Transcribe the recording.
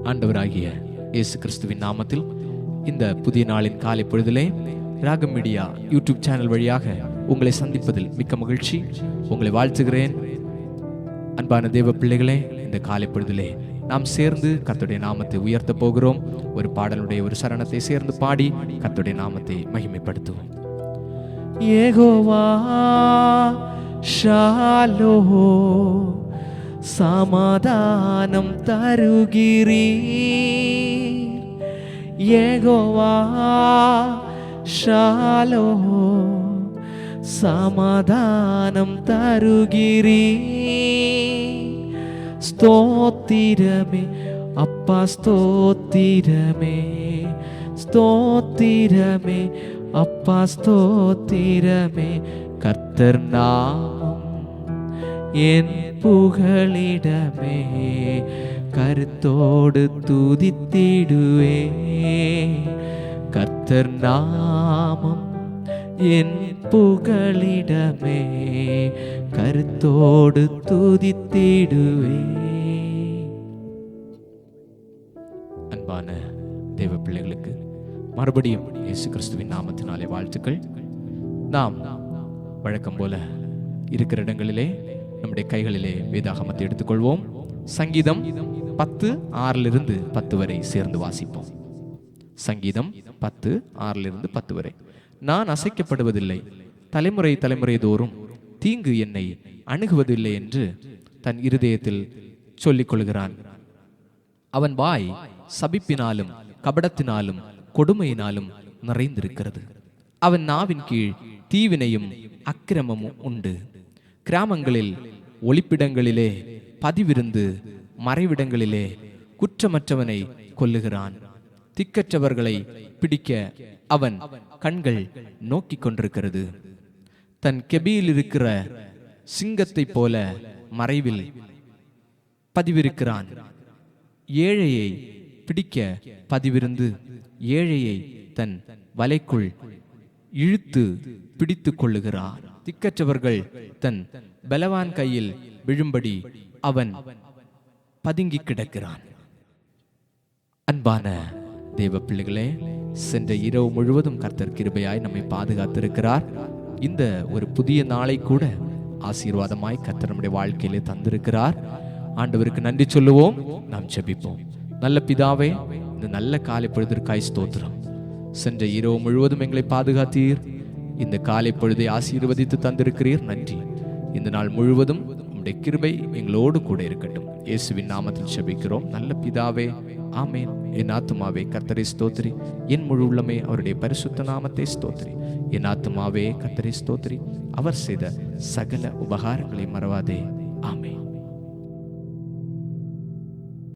ஆண்டவராகிய இயேசு கிறிஸ்துவின் நாமத்தில் இந்த புதிய நாளின் காலை பொழுதிலே ராகம் மீடியா யூடியூப் சேனல் வழியாக உங்களை சந்திப்பதில் மிக்க மகிழ்ச்சி. உங்களை வாழ்த்துகிறேன். அன்பான தேவ பிள்ளைகளே, இந்த காலை பொழுதிலே நாம் சேர்ந்து கர்த்தருடைய நாமத்தை உயர்த்த போகிறோம். ஒரு பாடலுடைய ஒரு சரணத்தை சேர்ந்து பாடி கர்த்தருடைய நாமத்தை மகிமைப்படுத்துவோம். யெகோவா ஷாலோம், சமாதானம் தருகிறீர். யெகோவா ஷாலோம், சமாதானம் தருகிறீர். ஸ்தோத்திரமே அப்பா, ஸ்தோத்திரமே, ஸ்தோத்திரமே அப்பா, ஸ்தோத்திரமே. கர்த்தர் நாமம் என் புகழிடமே, கருத்தோடு துதித்திடுவே. கர்த்தர் நாமம் என் புகழிடமே, கருத்தோடு துதித்திடுவே. அன்பான தேவ பிள்ளைகளுக்கு மறுபடியும் இயேசு கிறிஸ்துவின் நாமத்தினாலே வாழ்த்துக்கள். நாம் வழக்கம் போல இருக்கிற இடங்களிலே நம்முடைய கைகளிலே வேதாகமத்தை எடுத்துக்கொள்வோம். சங்கீதம் 10:6 10 வரை சேர்ந்து வாசிப்போம். சங்கீதம் 10:6 வரை. நான் அசைக்கப்படுவதில்லை, தலைமுறை தலைமுறை தோறும் தீங்கு என்னை அணுகுவதில்லை என்று தன் இருதயத்தில் சொல்லிக் கொள்கிறான். அவன் வாய் சபிப்பினாலும் கபடத்தினாலும் கொடுமையினாலும் நிறைந்திருக்கிறது. அவன் நாவின் கீழ் தீவினையும் அக்கிரமமும் உண்டு. கிராமங்களில் ஒளிப்பிடங்களிலே பதிவிருந்து மறைவிடங்களிலே குற்றமற்றவனை கொல்லுகிறான். திக்கற்றவர்களை பிடிக்க அவன் கண்கள் நோக்கிக் கொண்டிருக்கிறது. தன் கெபியில் இருக்கிற சிங்கத்தை போல மறைவில் பதிவிருக்கிறான். ஏழையை பிடிக்க பதிவிருந்து ஏழையை தன் வலைக்குள் இழுத்து பிடித்து கொள்ளுகிறார். திக்கற்றவர்கள் தன் பலவான் கையில் விழும்படி அவன் பதுங்கி கிடக்கிறான். அன்பான தேவ பிள்ளைகளே, சென்ற இரவு முழுவதும் கர்த்தர் கிருபையாய் நம்மை பாதுகாத்திருக்கிறார். இந்த ஒரு புதிய நாளை கூட ஆசீர்வாதமாய் கர்த்தர் நம்முடைய வாழ்க்கையிலே தந்திருக்கிறார். ஆண்டவருக்கு நன்றி சொல்லுவோம். நாம் ஜெபிப்போம். நல்ல பிதாவே, இந்த நல்ல காலை பொழுதிற்காய் ஸ்தோத்திரம். சென்ற இரவு முழுவதும் எங்களை பாதுகாத்தீர். இந்த காலை பொழுதை ஆசீர்வதித்து தந்திருக்கிறீர். நன்றி. இந்த நாள் முழுவதும் உம்முடைய கிருபை எங்களோடு கூட இருக்கட்டும். இயேசுவின் நாமத்தில் ஜெபிக்கிறோம் நல்ல பிதாவே, ஆமேன். என் ஆத்துமாவே கர்த்தரை ஸ்தோத்திரி, என் முழு உள்ளமே அவருடைய பரிசுத்த நாமத்தை ஸ்தோத்திரி. என் ஆத்துமாவே கர்த்தரை ஸ்தோத்திரி, அவர் செய்த சகல உபகாரங்களை மறவாதே. ஆமேன்.